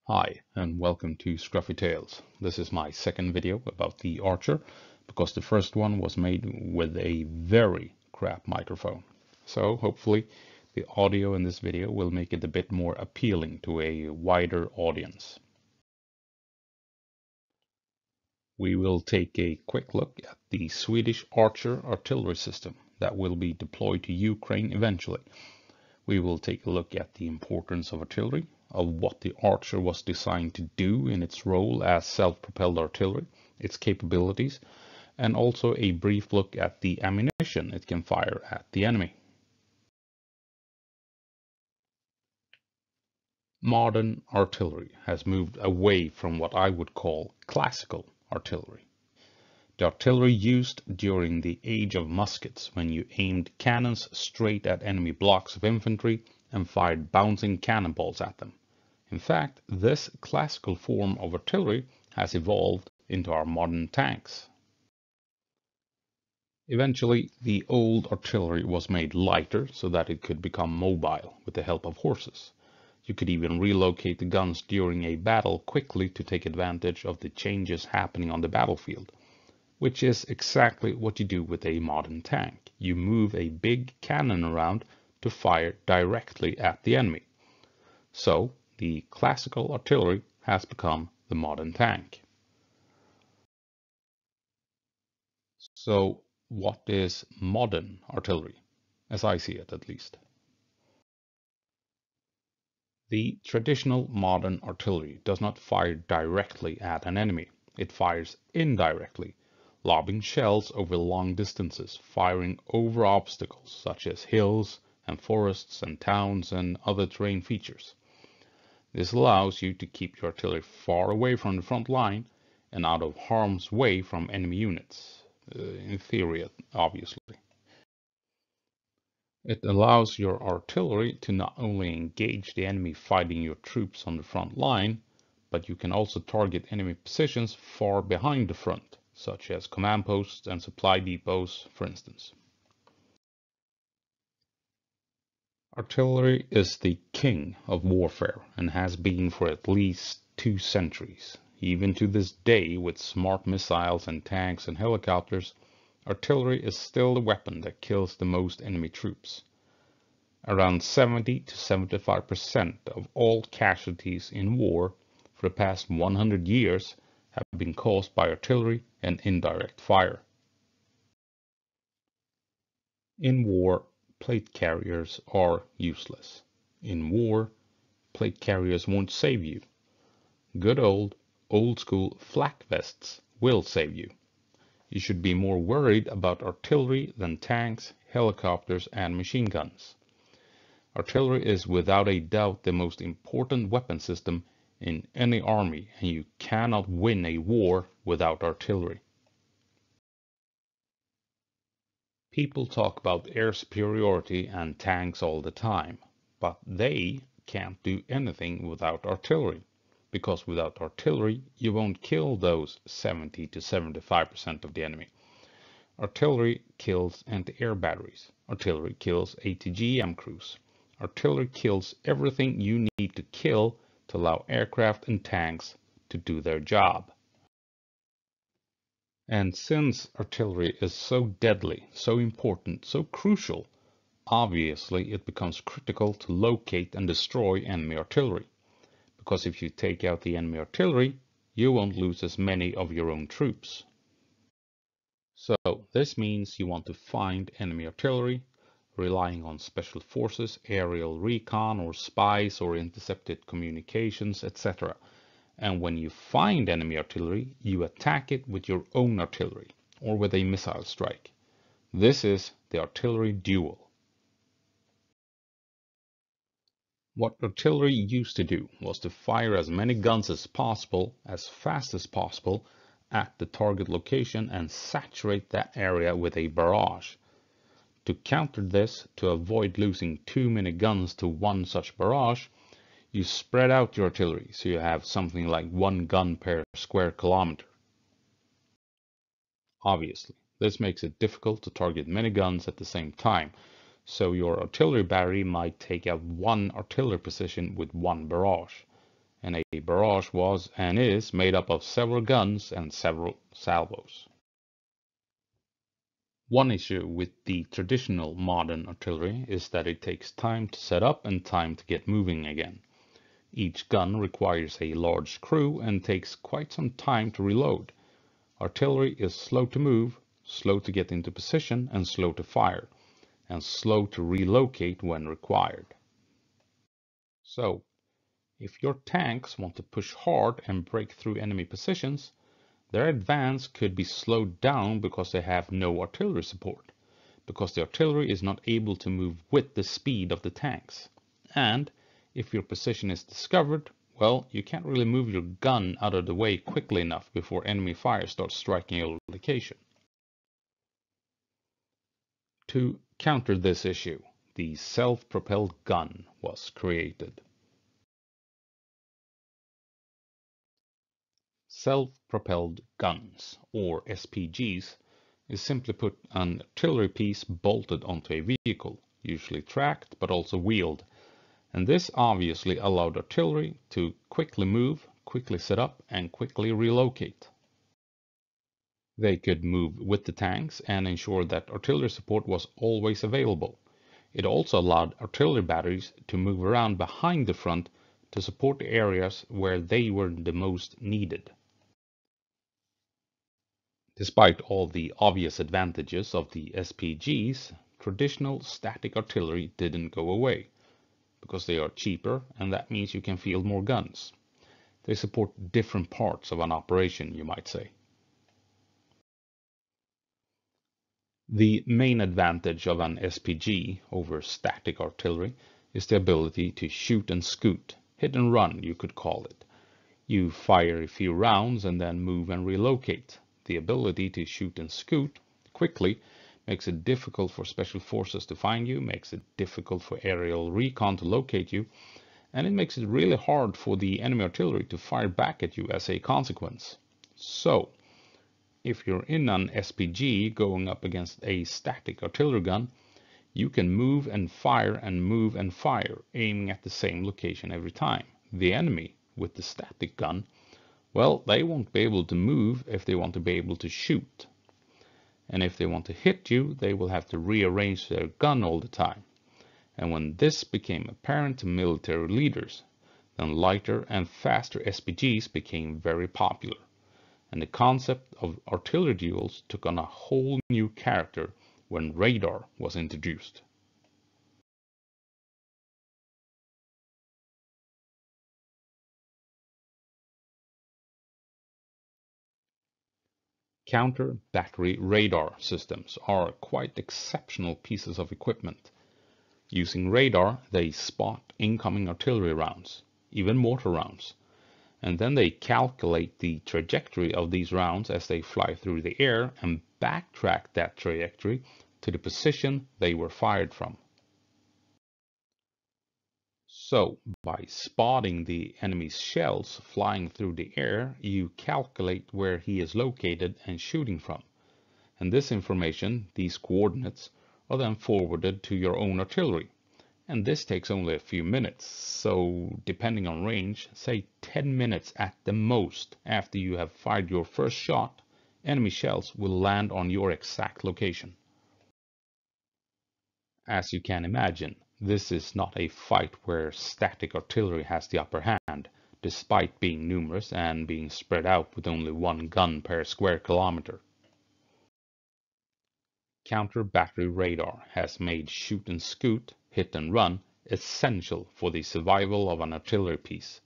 Hi, and welcome to Scruffy Tales. This is my second video about the Archer, because the first one was made with a very crap microphone. So hopefully the audio in this video will make it a bit more appealing to a wider audience. We will take a quick look at the Swedish Archer artillery system that will be deployed to Ukraine eventually. We will take a look at the importance of artillery, of what the Archer was designed to do in its role as self-propelled artillery, its capabilities, and also a brief look at the ammunition it can fire at the enemy. Modern artillery has moved away from what I would call classical artillery. The artillery used during the age of muskets, when you aimed cannons straight at enemy blocks of infantry and fired bouncing cannonballs at them. In fact, this classical form of artillery has evolved into our modern tanks. Eventually, the old artillery was made lighter so that it could become mobile with the help of horses. You could even relocate the guns during a battle quickly to take advantage of the changes happening on the battlefield, which is exactly what you do with a modern tank. You move a big cannon around to fire directly at the enemy. So, the classical artillery has become the modern tank. So, what is modern artillery, as I see it at least? The traditional modern artillery does not fire directly at an enemy. It fires indirectly, lobbing shells over long distances, firing over obstacles such as hills and forests and towns and other terrain features. This allows you to keep your artillery far away from the front line and out of harm's way from enemy units, in theory, obviously. It allows your artillery to not only engage the enemy fighting your troops on the front line, but you can also target enemy positions far behind the front, such as command posts and supply depots, for instance. Artillery is the king of warfare and has been for at least 2 centuries. Even to this day, with smart missiles and tanks and helicopters, artillery is still the weapon that kills the most enemy troops. Around 70 to 75% of all casualties in war for the past 100 years have been caused by artillery and indirect fire. In war, plate carriers are useless. In war, plate carriers won't save you. Good old school flak vests will save you. You should be more worried about artillery than tanks, helicopters, and machine guns. Artillery is without a doubt the most important weapon system in any army, and you cannot win a war without artillery. People talk about air superiority and tanks all the time, but they can't do anything without artillery, because without artillery you won't kill those 70 to 75% of the enemy. Artillery kills anti-air batteries. Artillery kills ATGM crews. Artillery kills everything you need to kill to allow aircraft and tanks to do their job. And since artillery is so deadly, so important, so crucial, obviously it becomes critical to locate and destroy enemy artillery. Because if you take out the enemy artillery, you won't lose as many of your own troops. So this means you want to find enemy artillery, relying on special forces, aerial recon, or spies, or intercepted communications, etc. And when you find enemy artillery, you attack it with your own artillery, or with a missile strike. This is the artillery duel. What artillery used to do was to fire as many guns as possible, as fast as possible, at the target location and saturate that area with a barrage. To counter this, to avoid losing too many guns to one such barrage, you spread out your artillery so you have something like 1 gun per square kilometer. Obviously, this makes it difficult to target many guns at the same time, so your artillery battery might take out 1 artillery position with 1 barrage. and a barrage was and is made up of several guns and several salvos. One issue with the traditional modern artillery is that it takes time to set up and time to get moving again. Each gun requires a large crew and takes quite some time to reload. Artillery is slow to move, slow to get into position, and slow to fire, and slow to relocate when required. So, if your tanks want to push hard and break through enemy positions, their advance could be slowed down because they have no artillery support, because the artillery is not able to move with the speed of the tanks. And if your position is discovered, well, you can't really move your gun out of the way quickly enough before enemy fire starts striking your location. To counter this issue, the self-propelled gun was created. Self-propelled guns, or SPGs, is simply put an artillery piece bolted onto a vehicle, usually tracked but also wheeled, and this obviously allowed artillery to quickly move, quickly set up, and quickly relocate. They could move with the tanks and ensure that artillery support was always available. It also allowed artillery batteries to move around behind the front to support the areas where they were the most needed. Despite all the obvious advantages of the SPGs, traditional static artillery didn't go away, because they are cheaper and that means you can field more guns. They support different parts of an operation, you might say. The main advantage of an SPG over static artillery is the ability to shoot and scoot, hit and run you could call it. You fire a few rounds and then move and relocate. The ability to shoot and scoot quickly makes it difficult for special forces to find you, makes it difficult for aerial recon to locate you, and it makes it really hard for the enemy artillery to fire back at you as a consequence. So, if you're in an SPG going up against a static artillery gun, you can move and fire, aiming at the same location every time. The enemy, with the static gun, well, they won't be able to move if they want to be able to shoot. And if they want to hit you, they will have to rearrange their gun all the time. And when this became apparent to military leaders, then lighter and faster SPGs became very popular. And the concept of artillery duels took on a whole new character when radar was introduced. Counter-battery radar systems are quite exceptional pieces of equipment. Using radar, they spot incoming artillery rounds, even mortar rounds, and then they calculate the trajectory of these rounds as they fly through the air and backtrack that trajectory to the position they were fired from. So, by spotting the enemy's shells flying through the air, you calculate where he is located and shooting from. And this information, these coordinates, are then forwarded to your own artillery. And this takes only a few minutes, so depending on range, say 10 minutes at the most after you have fired your first shot, enemy shells will land on your exact location. As you can imagine, this is not a fight where static artillery has the upper hand, despite being numerous and being spread out with only one gun per square kilometer. Counter-battery radar has made shoot and scoot, hit and run, essential for the survival of an artillery piece.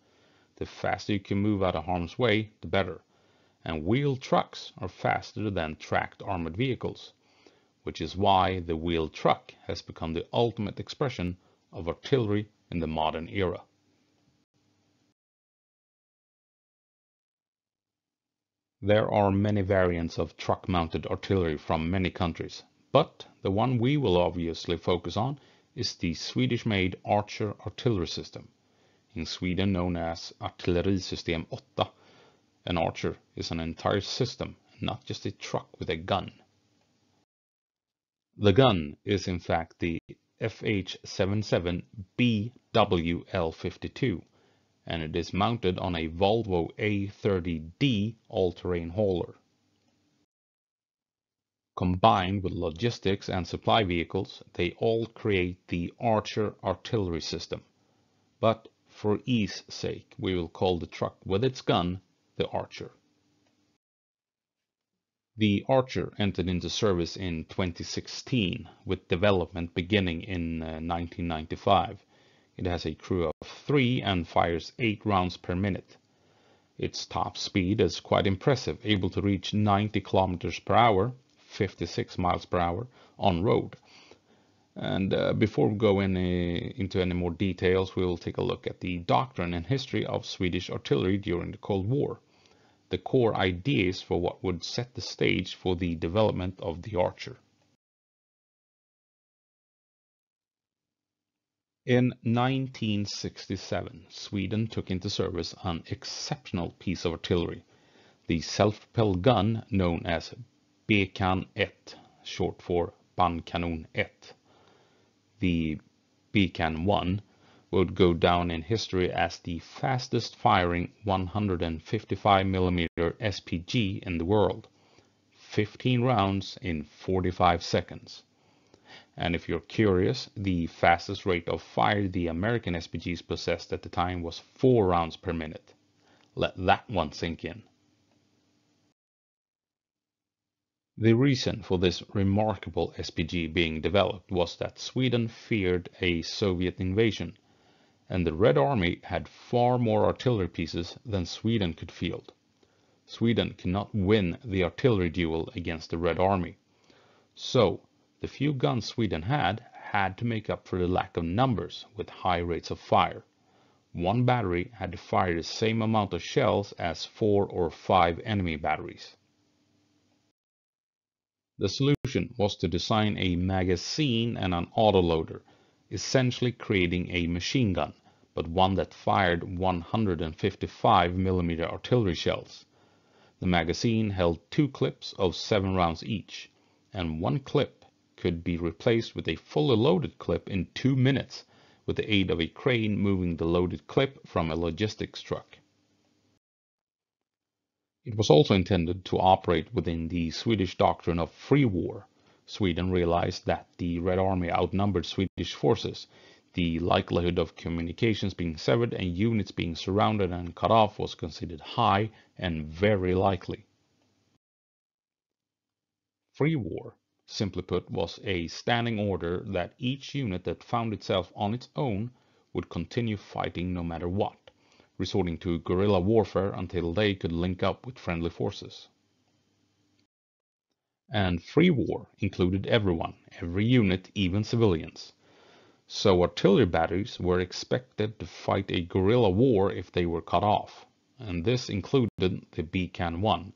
The faster you can move out of harm's way, the better. And wheeled trucks are faster than tracked armored vehicles, which is why the wheeled truck has become the ultimate expression of artillery in the modern era. There are many variants of truck-mounted artillery from many countries, but the one we will obviously focus on is the Swedish-made Archer artillery system, in Sweden known as Artillerisystem 8. An Archer is an entire system, not just a truck with a gun. The gun is in fact the FH-77 BWL-52, and it is mounted on a Volvo A30D all-terrain hauler. Combined with logistics and supply vehicles, they all create the Archer artillery system. But for ease sake, we will call the truck with its gun the Archer. The Archer entered into service in 2016, with development beginning in 1995. It has a crew of 3 and fires 8 rounds per minute. Its top speed is quite impressive, able to reach 90 kilometers per hour, 56 miles per hour on road. And before we go into any more details, we will take a look at the doctrine and history of Swedish artillery during the Cold War, the core ideas for what would set the stage for the development of the Archer. In 1967, Sweden took into service an exceptional piece of artillery, the self-propelled gun known as Bekan 1, short for Bandkanon 1. The Bekan 1 would go down in history as the fastest firing 155mm SPG in the world, 15 rounds in 45 seconds. And if you're curious, the fastest rate of fire the American SPGs possessed at the time was 4 rounds per minute. Let that one sink in. The reason for this remarkable SPG being developed was that Sweden feared a Soviet invasion, and the Red Army had far more artillery pieces than Sweden could field. Sweden could not win the artillery duel against the Red Army. So, the few guns Sweden had to make up for the lack of numbers with high rates of fire. One battery had to fire the same amount of shells as 4 or 5 enemy batteries. The solution was to design a magazine and an autoloader, essentially creating a machine gun, but one that fired 155mm artillery shells. The magazine held 2 clips of 7 rounds each, and one clip could be replaced with a fully loaded clip in 2 minutes with the aid of a crane moving the loaded clip from a logistics truck. It was also intended to operate within the Swedish doctrine of free war. Sweden realized that the Red Army outnumbered Swedish forces. The likelihood of communications being severed and units being surrounded and cut off was considered high and very likely. Free war, simply put, was a standing order that each unit that found itself on its own would continue fighting no matter what, resorting to guerrilla warfare until they could link up with friendly forces. And free war included everyone, every unit, even civilians. So artillery batteries were expected to fight a guerrilla war if they were cut off, and this included the Bekan 1.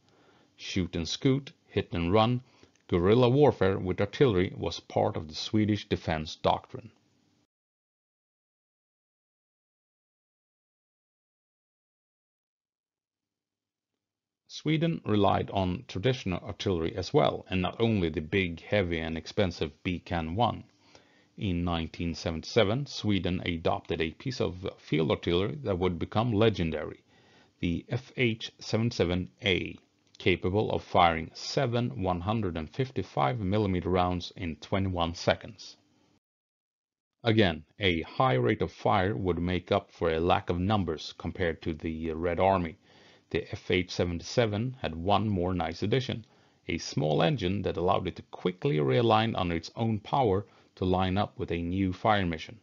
Shoot and scoot, hit and run, guerrilla warfare with artillery was part of the Swedish defense doctrine. Sweden relied on traditional artillery as well, and not only the big, heavy and expensive Bekan 1. In 1977, Sweden adopted a piece of field artillery that would become legendary, the FH-77A, capable of firing 7 155mm rounds in 21 seconds. Again, a high rate of fire would make up for a lack of numbers compared to the Red Army. The FH-77 had one more nice addition, a small engine that allowed it to quickly realign under its own power to line up with a new fire mission.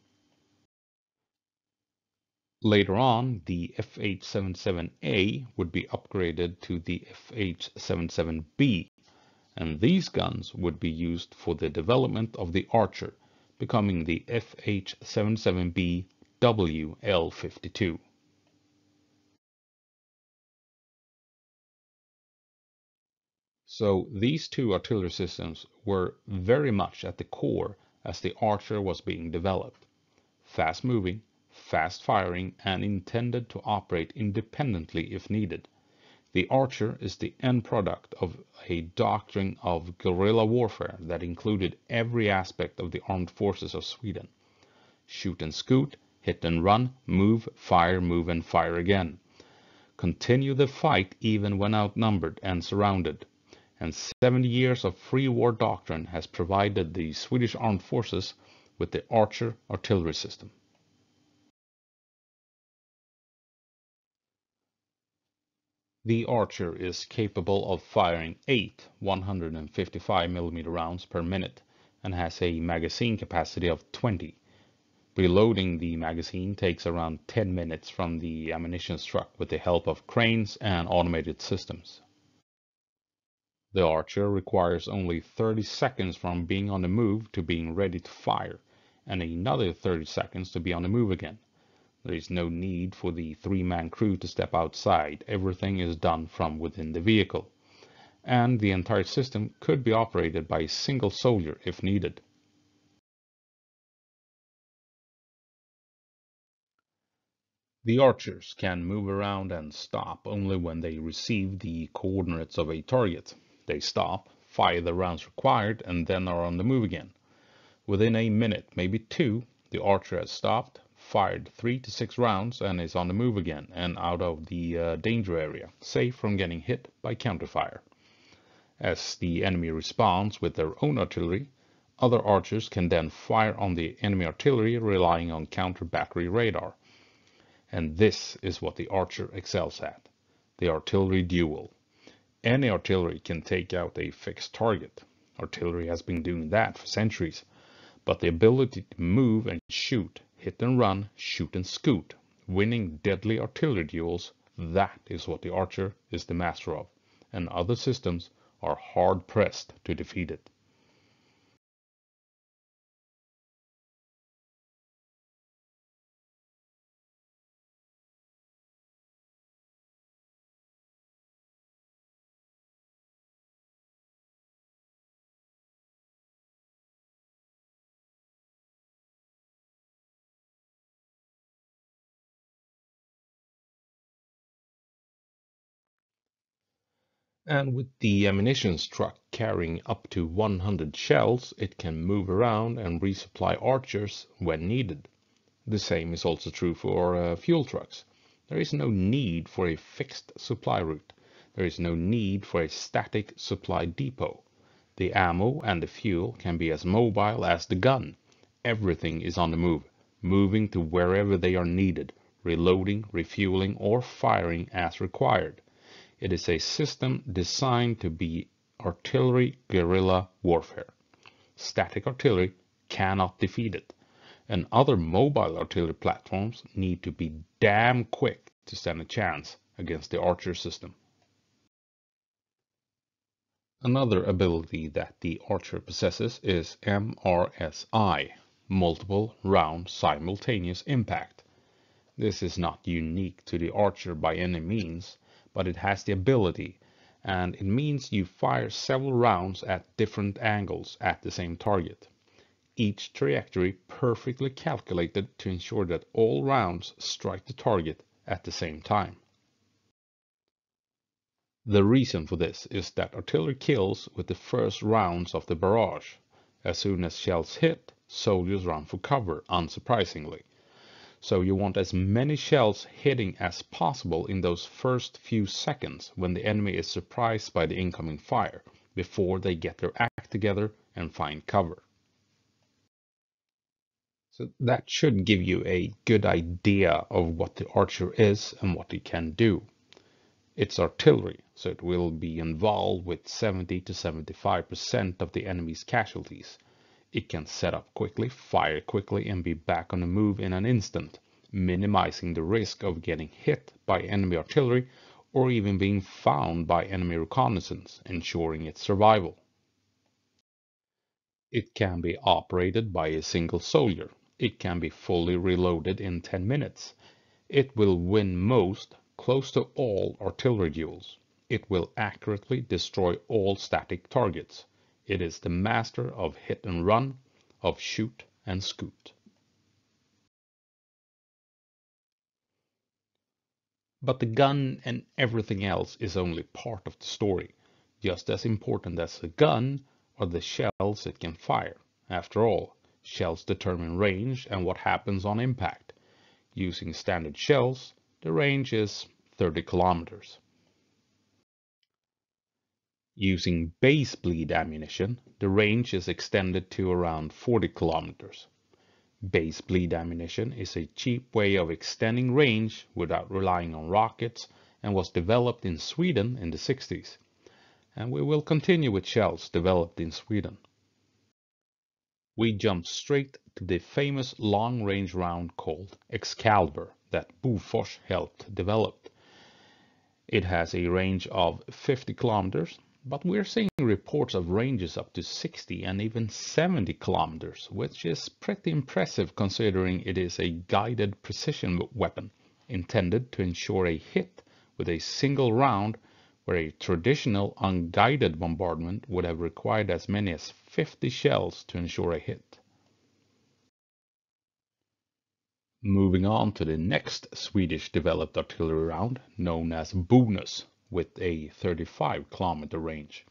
Later on, the FH-77A would be upgraded to the FH-77B, and these guns would be used for the development of the Archer, becoming the FH-77B WL-52. So these two artillery systems were very much at the core as the Archer was being developed. Fast moving, fast firing, and intended to operate independently if needed. The Archer is the end product of a doctrine of guerrilla warfare that included every aspect of the armed forces of Sweden. Shoot and scoot, hit and run, move and fire again. Continue the fight even when outnumbered and surrounded. And 70 years of free war doctrine has provided the Swedish armed forces with the Archer artillery system. The Archer is capable of firing 8 155mm rounds per minute and has a magazine capacity of 20. Reloading the magazine takes around 10 minutes from the ammunition truck with the help of cranes and automated systems. The Archer requires only 30 seconds from being on the move to being ready to fire, and another 30 seconds to be on the move again. There is no need for the three-man crew to step outside. Everything is done from within the vehicle, and the entire system could be operated by a single soldier if needed. The archers can move around and stop only when they receive the coordinates of a target. They stop, fire the rounds required, and then are on the move again. Within a minute, maybe two, the archer has stopped, fired 3 to 6 rounds, and is on the move again and out of the danger area, safe from getting hit by counterfire. As the enemy responds with their own artillery, other archers can then fire on the enemy artillery relying on counter-battery radar. And this is what the archer excels at, the artillery duel. Any artillery can take out a fixed target. Artillery has been doing that for centuries, but the ability to move and shoot, hit and run, shoot and scoot, winning deadly artillery duels, that is what the archer is the master of, and other systems are hard-pressed to defeat it. And with the ammunition truck carrying up to 100 shells, it can move around and resupply archers when needed. The same is also true for fuel trucks. There is no need for a fixed supply route. There is no need for a static supply depot. The ammo and the fuel can be as mobile as the gun. Everything is on the move, moving to wherever they are needed, reloading, refueling, or firing as required. It is a system designed to be artillery guerrilla warfare. Static artillery cannot defeat it, and other mobile artillery platforms need to be damn quick to stand a chance against the Archer system. Another ability that the Archer possesses is MRSI, Multiple Round Simultaneous Impact. This is not unique to the Archer by any means, but it has the ability, and it means you fire several rounds at different angles at the same target. Each trajectory perfectly calculated to ensure that all rounds strike the target at the same time. The reason for this is that artillery kills with the first rounds of the barrage. As soon as shells hit, soldiers run for cover, unsurprisingly. So you want as many shells hitting as possible in those first few seconds when the enemy is surprised by the incoming fire, before they get their act together and find cover. So that should give you a good idea of what the Archer is and what it can do. It's artillery, so it will be involved with 70 to 75% of the enemy's casualties. It can set up quickly, fire quickly, and be back on the move in an instant, minimizing the risk of getting hit by enemy artillery or even being found by enemy reconnaissance, ensuring its survival. It can be operated by a single soldier. It can be fully reloaded in 10 minutes. It will win most, close to all artillery duels. It will accurately destroy all static targets. It is the master of hit and run, of shoot and scoot. But the gun and everything else is only part of the story. Just as important as the gun are the shells it can fire. After all, shells determine range and what happens on impact. Using standard shells, the range is 30 kilometers. Using base bleed ammunition, the range is extended to around 40 kilometers. Base bleed ammunition is a cheap way of extending range without relying on rockets and was developed in Sweden in the 60s. And we will continue with shells developed in Sweden. We jump straight to the famous long-range round called Excalibur that Bofors helped develop. It has a range of 50 kilometers, but we're seeing reports of ranges up to 60 and even 70 kilometers, which is pretty impressive considering it is a guided precision weapon intended to ensure a hit with a single round, where a traditional unguided bombardment would have required as many as 50 shells to ensure a hit. Moving on to the next Swedish developed artillery round, known as Bonus, with a 35 kilometer range.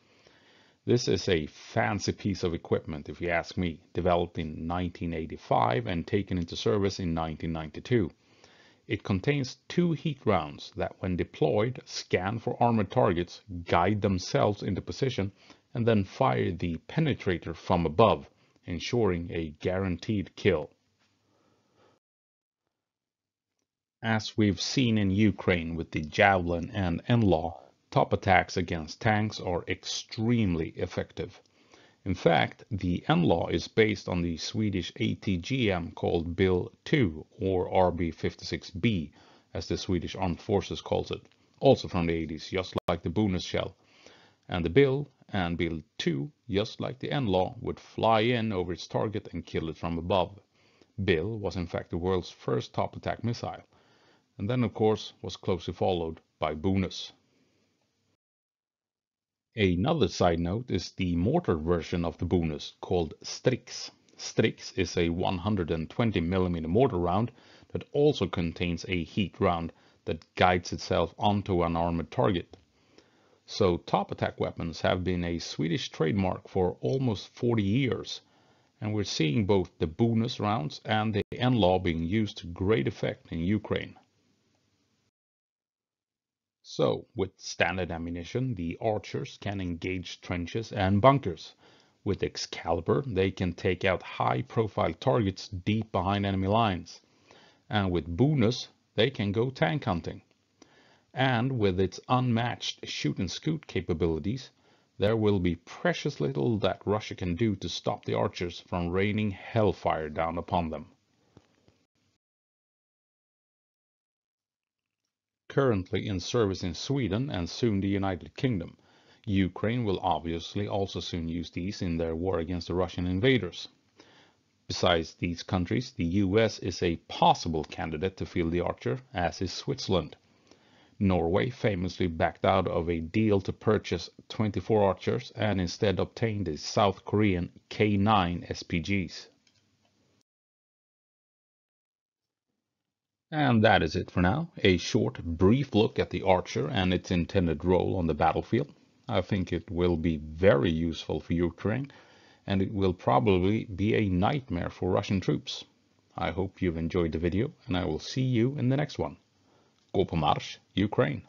This is a fancy piece of equipment, if you ask me, developed in 1985 and taken into service in 1992. It contains 2 heat rounds that, when deployed, scan for armored targets, guide themselves into position, and then fire the penetrator from above, ensuring a guaranteed kill. As we've seen in Ukraine with the Javelin and NLAW, top attacks against tanks are extremely effective. In fact, the NLAW is based on the Swedish ATGM called Bill 2 or RB56B, as the Swedish Armed Forces calls it, also from the 80s, just like the Bonus shell. And the Bill and Bill 2, just like the NLAW, would fly in over its target and kill it from above. Bill was in fact the world's first top attack missile, and then of course was closely followed by Bonus. Another side note is the mortar version of the Bonus called Strix. Strix is a 120mm mortar round that also contains a heat round that guides itself onto an armored target. So top attack weapons have been a Swedish trademark for almost 40 years, and we're seeing both the Bonus rounds and the NLAW being used to great effect in Ukraine. So, with standard ammunition, the archers can engage trenches and bunkers. With Excalibur, they can take out high-profile targets deep behind enemy lines. And with Bonus, they can go tank hunting. And with its unmatched shoot and scoot capabilities, there will be precious little that Russia can do to stop the archers from raining hellfire down upon them. Currently in service in Sweden and soon the United Kingdom, Ukraine will obviously also soon use these in their war against the Russian invaders. Besides these countries, the US is a possible candidate to field the Archer, as is Switzerland. Norway famously backed out of a deal to purchase 24 Archers and instead obtained the South Korean K9 SPGs. And that is it for now. A short, brief look at the Archer and its intended role on the battlefield. I think it will be very useful for Ukraine, and it will probably be a nightmare for Russian troops. I hope you've enjoyed the video, and I will see you in the next one. Gå på marsch, Ukraine!